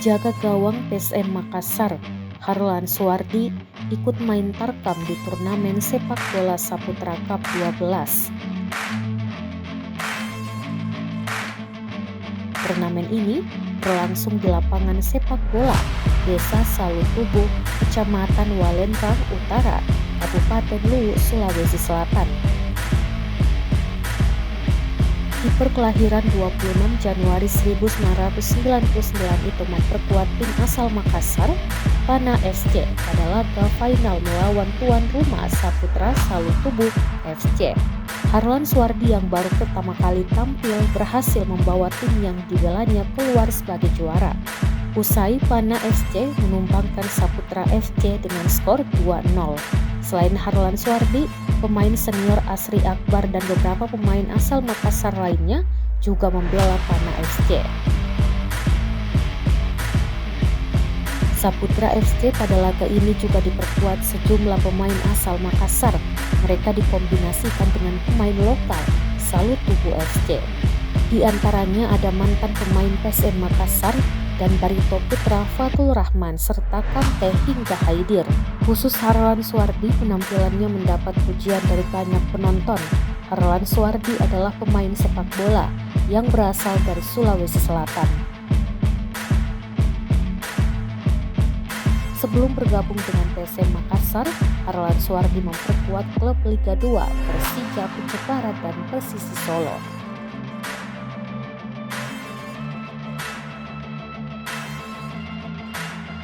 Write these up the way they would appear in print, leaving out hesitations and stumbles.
Penjaga gawang PSM Makassar, Harlan Suwardi, ikut main tarkam di turnamen sepak bola Saputra Cup 12. Turnamen ini berlangsung di lapangan sepak bola Desa Salutubu, Kecamatan Walendang Utara, Kabupaten Luwu, Sulawesi Selatan. Kiper kelahiran 26 Januari 1999 itu memperkuat tim asal Makassar, Pana FC, pada laga final melawan tuan rumah Saputra Salutubu FC. Harlan Suwardi yang baru pertama kali tampil berhasil membawa tim yang dibelanya keluar sebagai juara. Usai Pana FC menumbangkan Saputra FC dengan skor 2-0. Selain Harlan Suwardi, pemain senior Asri Akbar dan beberapa pemain asal Makassar lainnya juga membela Pana FC. Saputra FC pada laga ini juga diperkuat sejumlah pemain asal Makassar. Mereka dikombinasikan dengan pemain lokal Salutubu FC. Di antaranya ada mantan pemain PSM Makassar dan Barito Putra Fatul Rahman serta Kante hingga Haidir. Khusus Harlan Suwardi, penampilannya mendapat pujian dari banyak penonton. Harlan Suwardi adalah pemain sepak bola yang berasal dari Sulawesi Selatan. Sebelum bergabung dengan PSM Makassar, Harlan Suwardi memperkuat klub Liga 2 Persija Jepara dan Persisi Solo.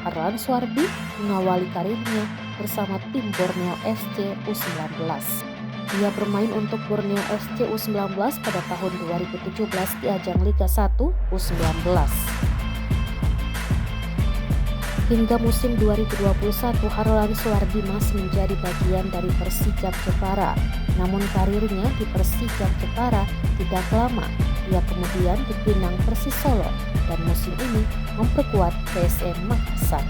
Harlan Suwardi mengawali karirnya bersama tim Borneo FC U19. Dia bermain untuk Borneo FC U19 pada tahun 2017 di ajang Liga 1 U19. Hingga musim 2021, Harlan Suwardi masih menjadi bagian dari Persija Jepara. Namun karirnya di Persija Jepara tidak lama. Ia kemudian dipinang Persis Solo dan musim ini memperkuat PSM Makassar.